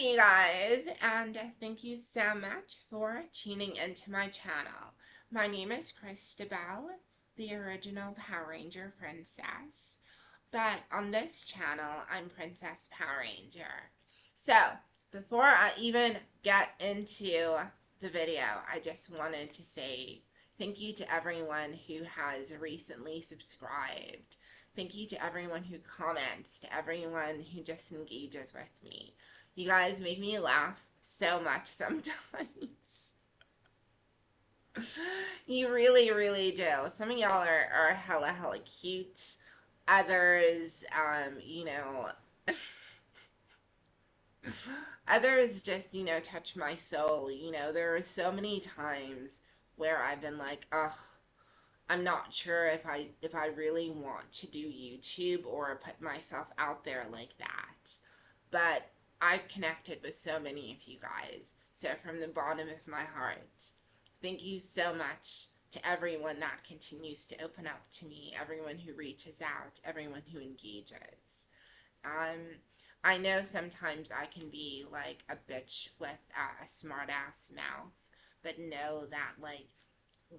you guys, and thank you so much for tuning into my channel. My name is Christabel, the original Power Ranger princess, but on this channel, I'm Princess Power Ranger. So, before I even get into the video, I just wanted to say thank you to everyone who has recently subscribed. Thank you to everyone who comments, to everyone who just engages with me. You guys make me laugh so much sometimes. You really, really do. Some of y'all are hella cute. Others, others just, touch my soul. There are so many times where I've been like, ugh, I'm not sure if I really want to do YouTube or put myself out there like that. But I've connected with so many of you guys. So from the bottom of my heart, thank you so much to everyone that continues to open up to me, everyone who reaches out, everyone who engages. I know sometimes I can be like a bitch with a smart ass mouth, but know that like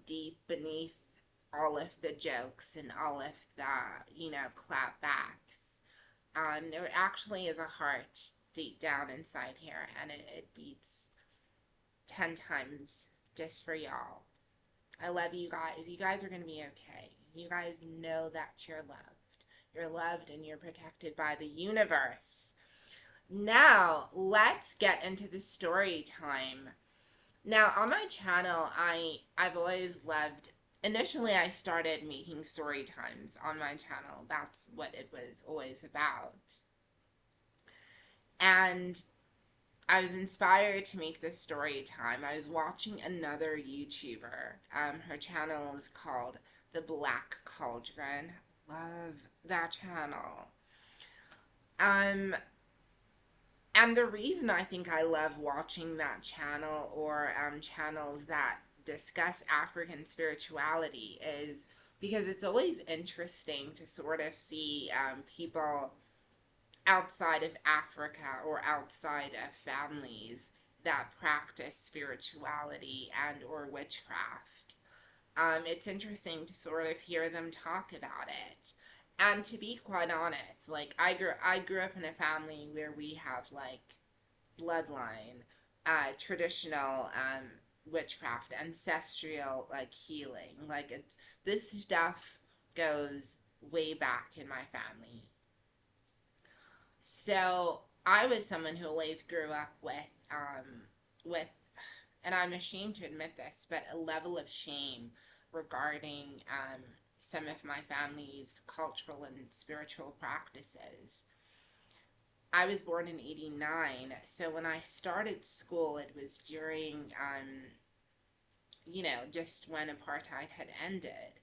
deep beneath all of the jokes and all of the, clapbacks, there actually is a heart deep down inside here, and it beats 10 times just for y'all. I love you guys. You guys are going to be okay. You guys know that you're loved. You're loved and you're protected by the universe. Now, let's get into the story time. Now, on my channel, I've always loved, initially I started making story times on my channel. That's what it was always about. And I was inspired to make this story time. I was watching another YouTuber. Her channel is called The Black Cauldron. Love that channel. And the reason I think I love watching that channel, or channels that discuss African spirituality, is because it's always interesting to sort of see people outside of Africa or outside of families that practice spirituality and or witchcraft. It's interesting to sort of hear them talk about it. And to be quite honest, like I grew up in a family where we have like bloodline, traditional witchcraft, ancestral like healing. Like this stuff goes way back in my family. So I was someone who always grew up with, and I'm ashamed to admit this, but a level of shame regarding some of my family's cultural and spiritual practices. I was born in '89, so when I started school, it was during, just when apartheid had ended.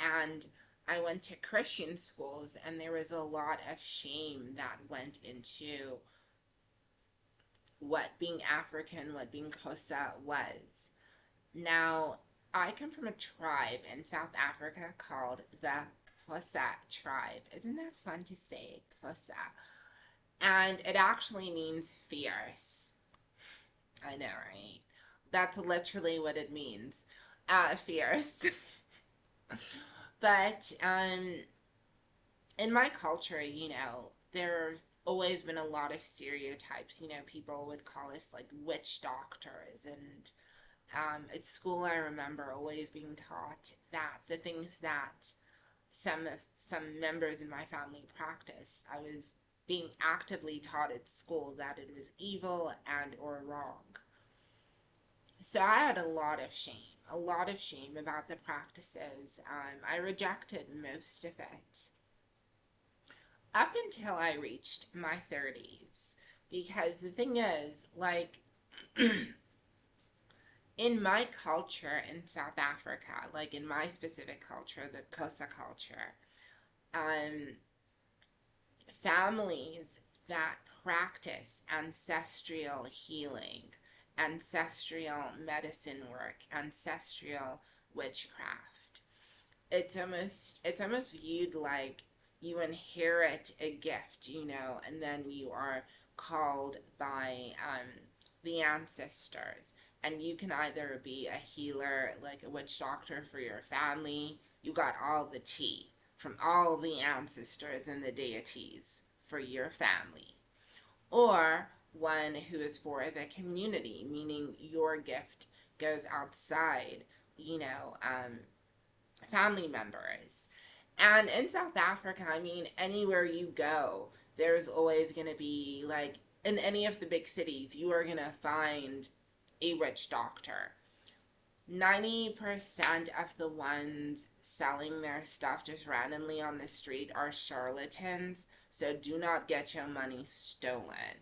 And I went to Christian schools, and there was a lot of shame that went into what being African, what being Xhosa was. Now, I come from a tribe in South Africa called the Xhosa tribe. Isn't that fun to say, Xhosa? And it actually means fierce. I know, right? That's literally what it means. Fierce. But in my culture, there's always been a lot of stereotypes. People would call us like witch doctors, and at school I remember always being taught that the things that some members in my family practiced, I was being actively taught at school that it was evil and or wrong. So I had a lot of shame about the practices. I rejected most of it up until I reached my 30s. Because the thing is, like, in my culture in South Africa, like in my specific culture, the Xhosa culture, families that practice ancestral healing, ancestral medicine work, ancestral witchcraft, it's almost viewed like you inherit a gift, and then you are called by the ancestors. And you can either be a healer, like a witch doctor for your family. You got all the tea from all the ancestors and the deities for your family. Or one who is for the community, meaning your gift goes outside, you know, family members. And in South Africa, I mean, anywhere you go, there's always going to be, like, in any of the big cities, you are going to find a witch doctor. 90% of the ones selling their stuff just randomly on the street are charlatans, so do not get your money stolen.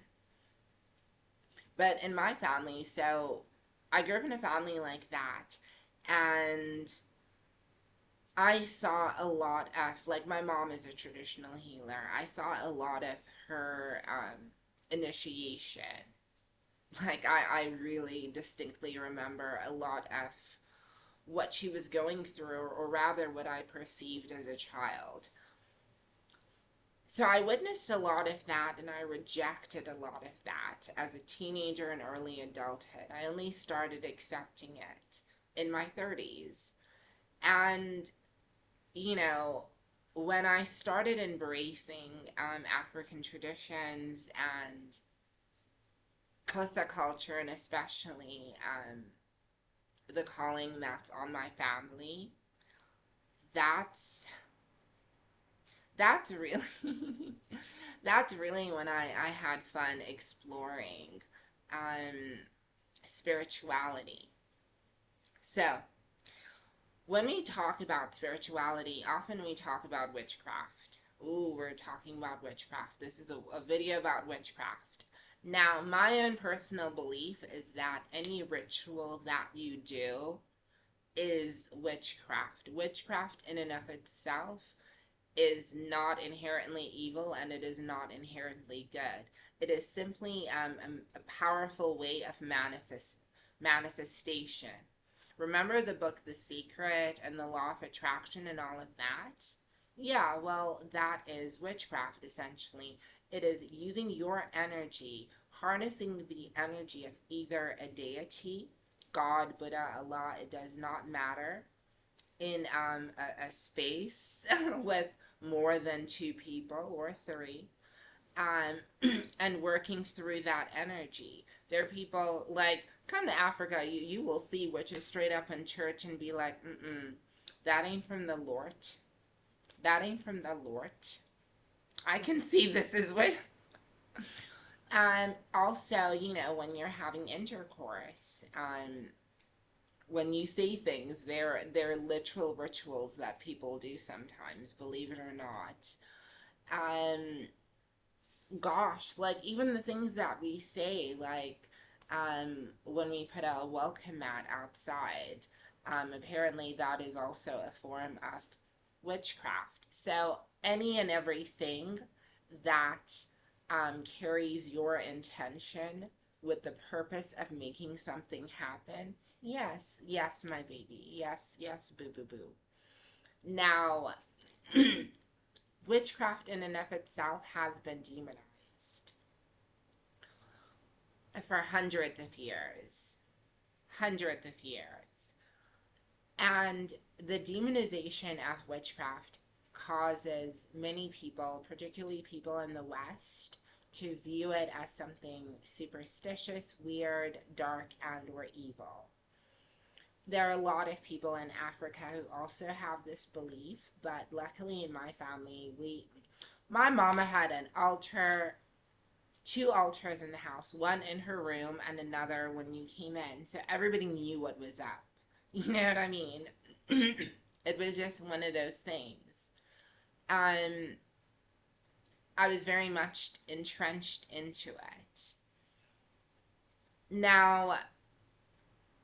But in my family, so I grew up in a family like that, and I saw a lot of, like, my mom is a traditional healer. I saw a lot of her initiation. Like, I really distinctly remember a lot of what she was going through, or rather what I perceived as a child. So I witnessed a lot of that, and I rejected a lot of that as a teenager and early adulthood. I only started accepting it in my 30s. And, you know, when I started embracing African traditions and Xhosa culture, and especially the calling that's on my family, that's really that's really when I had fun exploring um, spirituality. So when we talk about spirituality, often we talk about witchcraft. Ooh, we're talking about witchcraft. This is a video about witchcraft. Now, my own personal belief is that any ritual that you do is witchcraft. Witchcraft in and of itself is not inherently evil, and it is not inherently good. It is simply a powerful way of manifestation. Remember the book The Secret and the Law of Attraction and all of that? Yeah, well, that is witchcraft essentially. It is using your energy, harnessing the energy of either a deity, God, Buddha, Allah, it does not matter, in a space with more than two people or three, um, and working through that energy. There are people, like, come to Africa, you will see witches straight up in church and be like, that ain't from the Lord. That ain't from the Lord. I can see this is what. Also, you know, when you're having intercourse, when you see things, they're literal rituals that people do sometimes, believe it or not. Um, Gosh, like even the things that we say, like when we put a welcome mat outside, apparently that is also a form of witchcraft. So any and everything that carries your intention with the purpose of making something happen. Yes, yes, my baby. Yes, yes, boo, boo, boo. Now, witchcraft in and of itself has been demonized for hundreds of years. Hundreds of years. And the demonization of witchcraft causes many people, particularly people in the West, to view it as something superstitious, weird, dark, and or evil. There are a lot of people in Africa who also have this belief, but luckily in my family, my mama had an altar, two altars in the house, one in her room and another when you came in, so everybody knew what was up. You know what I mean? It was just one of those things. Um, I was very much entrenched into it. Now,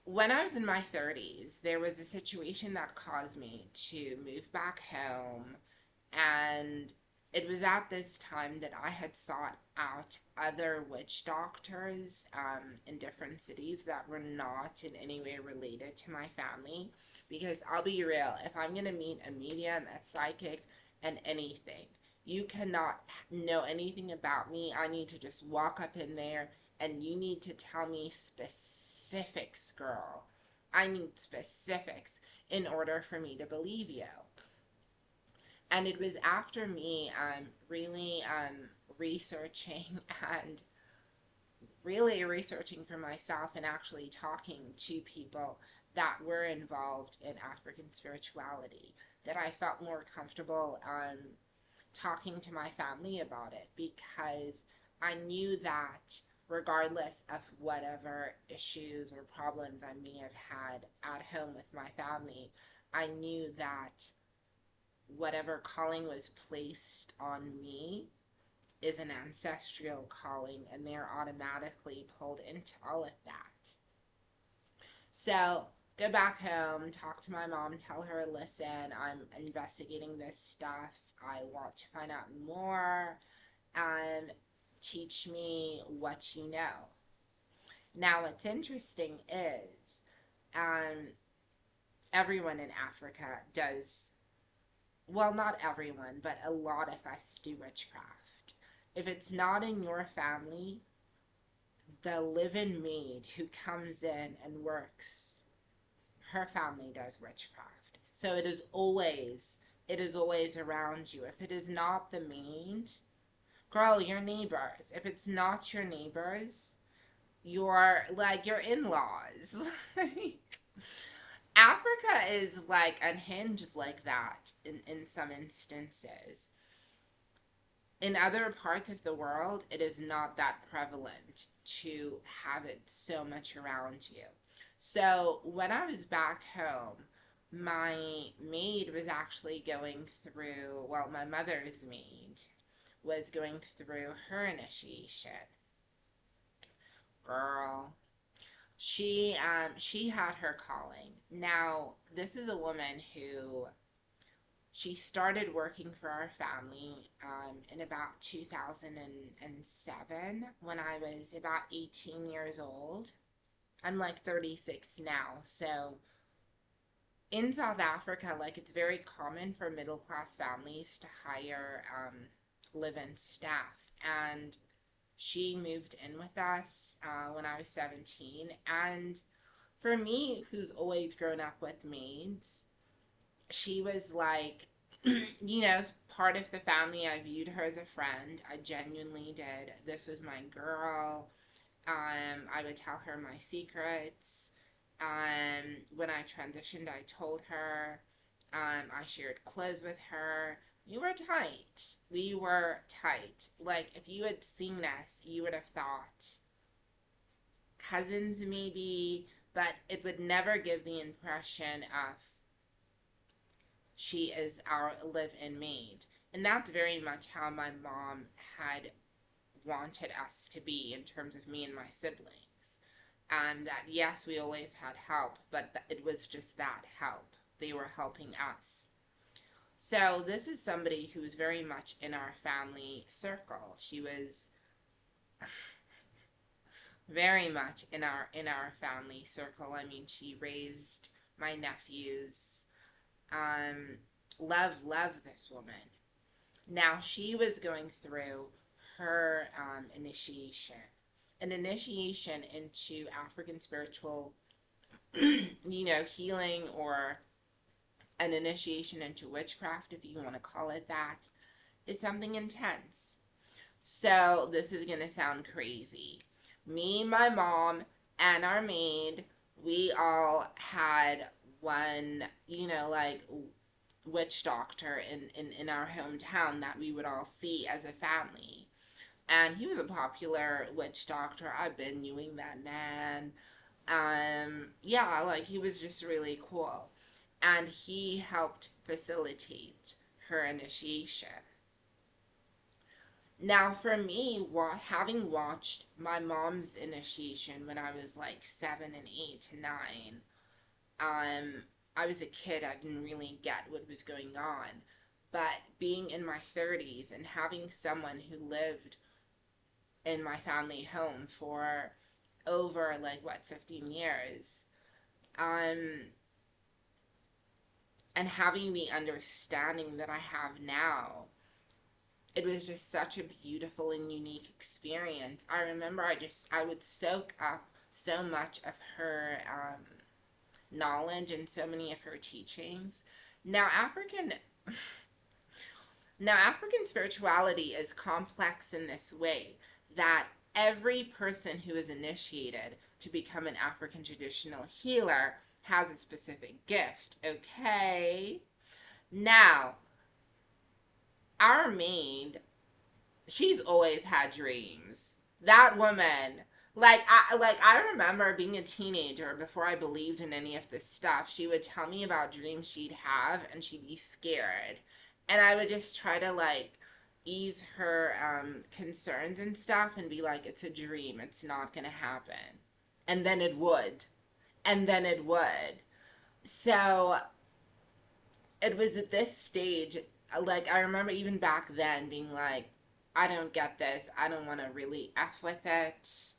when I was in my 30s, there was a situation that caused me to move back home, and it was at this time that I had sought out other witch doctors in different cities that were not in any way related to my family. Because I'll be real, if I'm going to meet a medium, a psychic, and anything, You cannot know anything about me. I need to just walk up in there and you need to tell me specifics, girl. I need specifics in order for me to believe you. And it was after me really researching and really researching for myself and actually talking to people that were involved in African spirituality that I felt more comfortable talking to my family about it, because I knew that regardless of whatever issues or problems I may have had at home with my family, I knew that whatever calling was placed on me is an ancestral calling, and they're automatically pulled into all of that. So go back home, talk to my mom, tell her, listen, I'm investigating this stuff. I want to find out more, and teach me what you know. Now, what's interesting is everyone in Africa does, well, not everyone, but a lot of us do witchcraft. If it's not in your family, the live-in maid who comes in and works, her family does witchcraft. So it is always around you. If it is not the maid, girl, your neighbors. If it's not your neighbors, your like your in-laws. Africa is like unhinged like that in some instances. In other parts of the world, it is not that prevalent to have it so much around you. So when I was back home, my maid was actually going through, well, my mother's maid was going through her initiation. Girl, she had her calling. Now, this is a woman who she started working for our family in about 2007 when I was about 18 years old. I'm like 36 now. So in South Africa, like it's very common for middle class families to hire live-in staff. And she moved in with us when I was 17. And for me, who's always grown up with maids, she was like, you know, part of the family. I viewed her as a friend. I genuinely did. This was my girl. I would tell her my secrets. When I transitioned, I told her. I shared clothes with her. We were tight. We were tight. Like, if you had seen us, you would have thought cousins maybe, but it would never give the impression of she is our live-in maid. And that's very much how my mom had wanted us to be in terms of me and my siblings. That yes, we always had help, but it was just that help. They were helping us. So this is somebody who was very much in our family circle. She was very much in our family circle. I mean, she raised my nephews. Love this woman. Now, she was going through her initiation. An initiation into African spiritual, you know, healing, or an initiation into witchcraft, if you want to call it that, is something intense. So this is going to sound crazy. Me, my mom, and our maid, we all had one, you know, like witch doctor in our hometown that we would all see as a family. And he was a popular witch doctor. I've been knowing that man. Yeah, like he was just really cool. And he helped facilitate her initiation. Now, for me, having watched my mom's initiation when I was like 7 and 8 and 9, I was a kid. I didn't really get what was going on. But being in my 30s and having someone who lived in my family home for over, like, what, 15 years, and having the understanding that I have now, it was just such a beautiful and unique experience. I remember I would soak up so much of her knowledge and so many of her teachings. Now, African spirituality is complex in this way that every person who is initiated to become an African traditional healer has a specific gift, okay? Now, our maid, she's always had dreams. That woman, I remember being a teenager before I believed in any of this stuff. She would tell me about dreams she'd have and she'd be scared. And I would just try to ease her concerns and stuff and be like, it's a dream, it's not gonna happen. And then it would. And then it would. So it was at this stage, I remember even back then being like, I don't get this. I don't want to really F with it.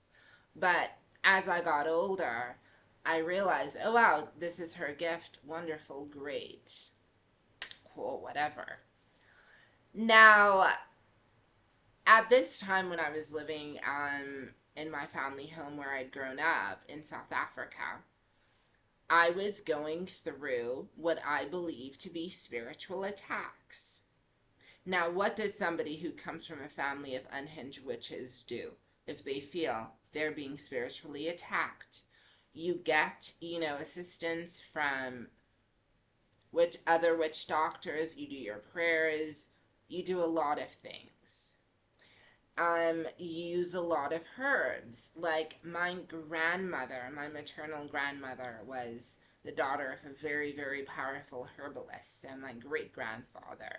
But as I got older, I realized, oh wow, this is her gift. Wonderful, great, cool, whatever. Now, at this time when I was living in my family home where I'd grown up in South Africa, I was going through what I believe to be spiritual attacks. Now, what does somebody who comes from a family of unhinged witches do if they feel they're being spiritually attacked? You get, assistance from other witch doctors, you do your prayers, you do a lot of things. You use a lot of herbs. Like my grandmother, my maternal grandmother, was the daughter of a very, very powerful herbalist. And my great grandfather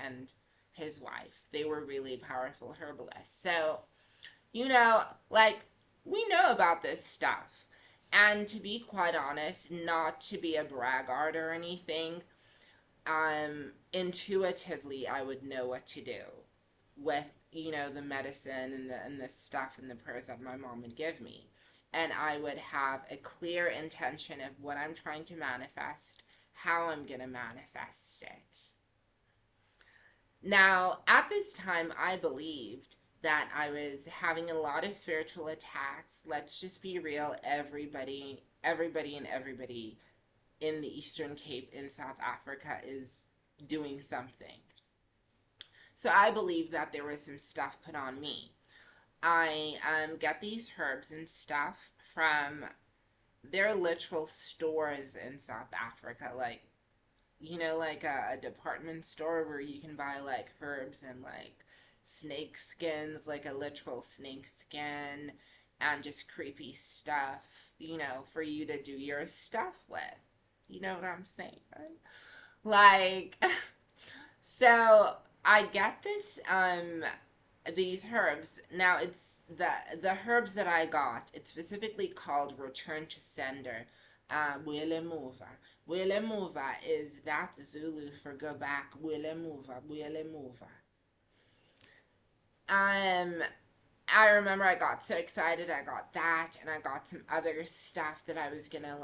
and his wife, they were really powerful herbalists. So, we know about this stuff. And to be quite honest, not to be a braggart or anything, intuitively I would know what to do with the medicine and the stuff and the prayers that my mom would give me, and I would have a clear intention of what I'm trying to manifest, how I'm going to manifest it. Now, at this time, I believed that I was having a lot of spiritual attacks. Let's just be real, everybody in the Eastern Cape in South Africa is doing something. So I believe that there was some stuff put on me. I get these herbs and stuff from their literal stores in South Africa, like a department store where you can buy herbs and snake skins, like a literal snake skin, and just creepy stuff, for you to do your stuff with. You know what I'm saying, right? So I get these herbs. Now it's the herbs that I got. It's specifically called Return to Sender. Buelemuva. Buelemuva is that Zulu for go back. Buelemuva. Buelemuva. I remember I got so excited. I got that, and I got some other stuff that I was gonna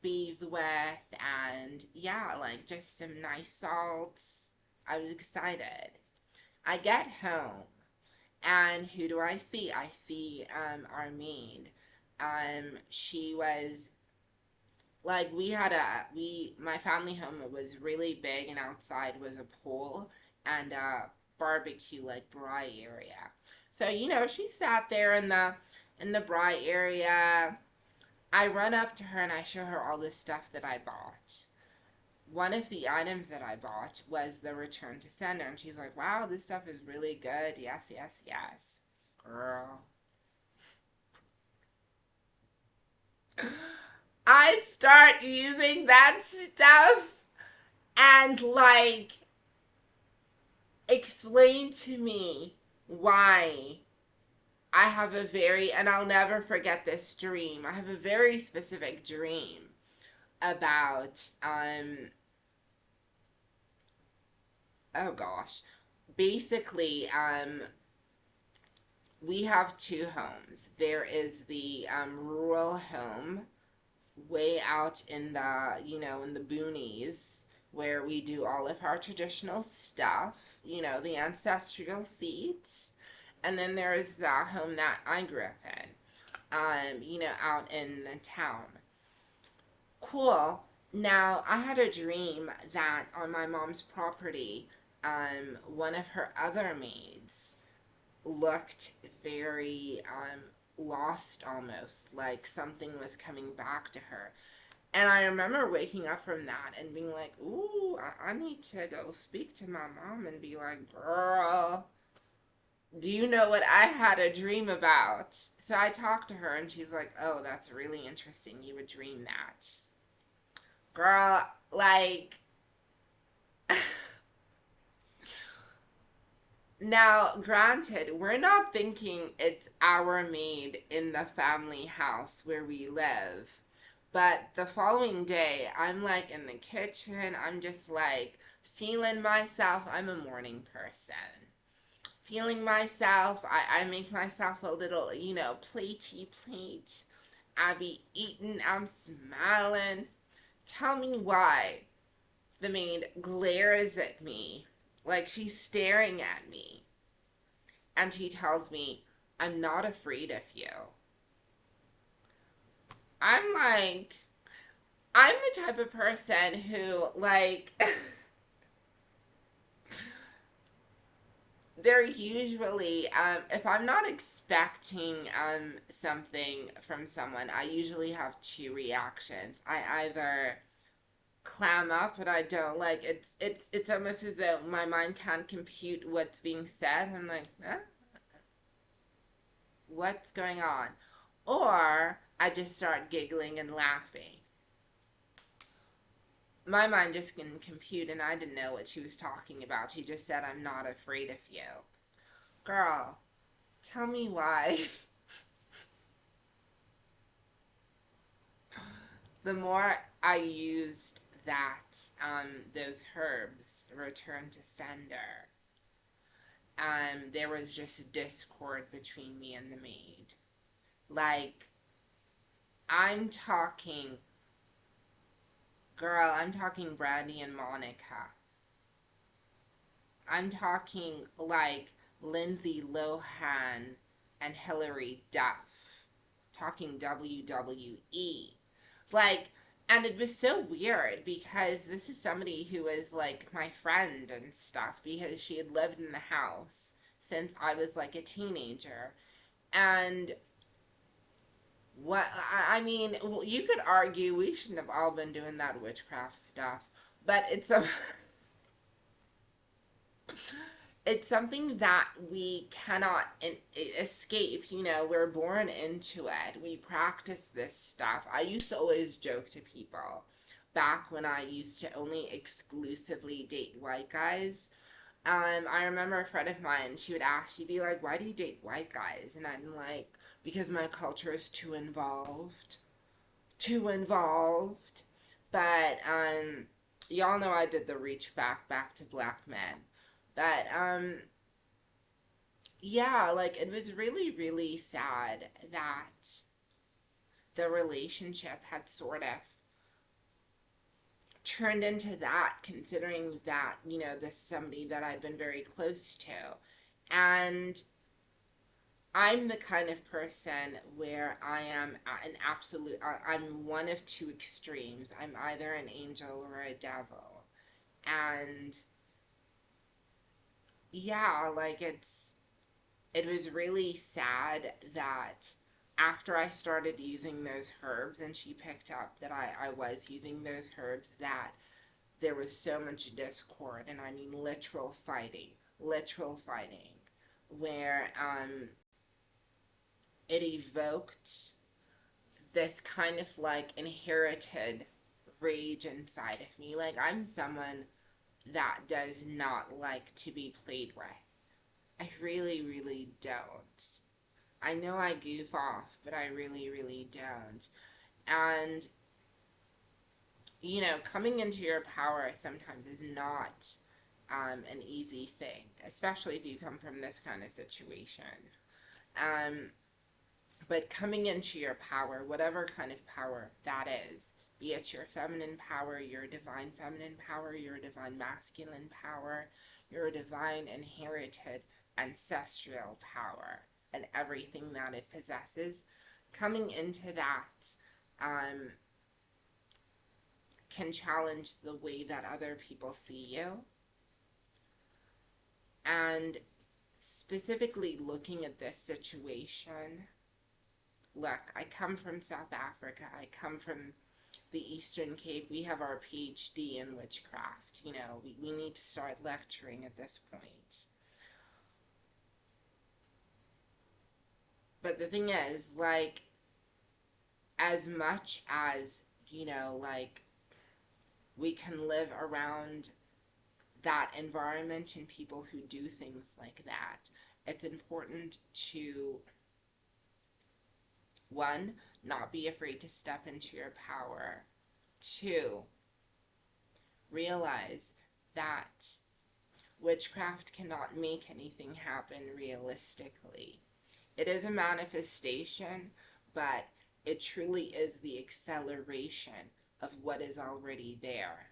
bathe with, and yeah, just some nice salts. I was excited. I get home, and who do I see? I see our maid. She was my family home was really big, and outside was a pool and a barbecue braai area. So she sat there in the braai area. I run up to her and I show her all the stuff that I bought. One of the items that I bought was the Return to Sender, and she's like, wow, this stuff is really good. Yes, yes, yes. Girl. I start using that stuff and explain to me why I have and I'll never forget this dream. I have a very specific dream about, oh gosh, basically, we have two homes. There is the rural home way out in the, in the boonies, where we do all of our traditional stuff, the ancestral seats. And then there's the home that I grew up in, out in the town. Cool. Now, I had a dream that on my mom's property, one of her other maids looked very lost almost, like something was coming back to her. And I remember waking up from that and being like, ooh, I need to go speak to my mom and be like, girl, do you know what I had a dream about? So I talked to her and she's like, oh, that's really interesting. You would dream that. Girl, like, now, granted, we're not thinking it's our maid in the family house where we live. But the following day, I'm like in the kitchen. I'm just like feeling myself. I'm a morning person. Feeling myself. I make myself a little, platey plate. I be eating. I'm smiling. Tell me why the maid glares at me like she's staring at me. And she tells me, I'm not afraid of you. I'm like, I'm the type of person who, like, they're usually, if I'm not expecting something from someone, I usually have two reactions. I either clam up, but I don't. Like, it's almost as though my mind can't compute what's being said. I'm like, huh? What's going on? Or I just start giggling and laughing. My mind just couldn't compute, and I didn't know what she was talking about. She just said, I'm not afraid of you. Girl, tell me why. The more I used those herbs, return to sender, there was just discord between me and the maid. Like, I'm talking, girl, I'm talking Brandy and Monica. I'm talking like Lindsay Lohan and Hilary Duff. Talking WWE. Like, and it was so weird because this is somebody who was like my friend and stuff because she had lived in the house since I was like a teenager. And what, I mean, you could argue we shouldn't have all been doing that witchcraft stuff, but it's something that we cannot escape. We're born into it. We practice this stuff. I used to always joke to people back when I used to only exclusively date white guys. I remember a friend of mine, she'd be like, why do you date white guys? And I'm like, because my culture is too involved. Too involved. But, y'all know I did the reach back to black men. But, yeah, like, it was really, really sad that the relationship had sort of turned into that, considering that, this is somebody that I've been very close to. And I'm the kind of person where I am an absolute, I'm one of two extremes. I'm either an angel or a devil. And yeah, like it was really sad that after I started using those herbs and she picked up that I was using those herbs, that there was so much discord, and I mean literal fighting, where it evoked this kind of like inherited rage inside of me. Like, I'm someone that does not like to be played with. I really, really don't. I know I goof off, but I really, really don't. And, coming into your power sometimes is not an easy thing, especially if you come from this kind of situation. Um, but coming into your power, whatever kind of power that be it your feminine power, your divine feminine power, your divine masculine power, your divine inherited ancestral power, and everything that it possesses. Coming into that um, can challenge the way that other people see you. And specifically looking at this situation, look, I come from South Africa. I come from the Eastern Cape. We have our PhD in witchcraft. You know, we need to start lecturing at this point. But the thing is, like, as much as, you know, like, we can live around that environment and people who do things like that, it's important to, one, not be afraid to step into your power. Two, realize that witchcraft cannot make anything happen realistically. It is a manifestation, but it truly is the acceleration of what is already there.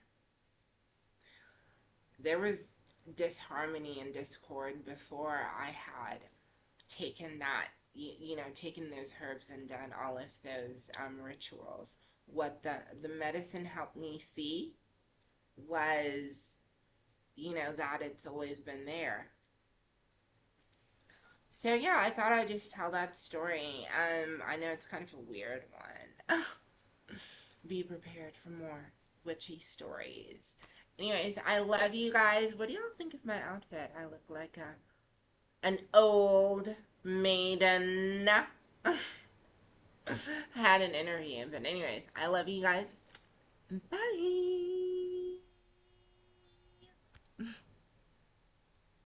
There was disharmony and discord before I had taken that, taken those herbs and done all of those rituals. What the medicine helped me see was, that it's always been there. So yeah, I thought I'd just tell that story. I know it's kind of a weird one. Be prepared for more witchy stories. Anyways, I love you guys. What do y'all think of my outfit? I look like an old maiden. Had an interview, but anyways, I love you guys. Bye.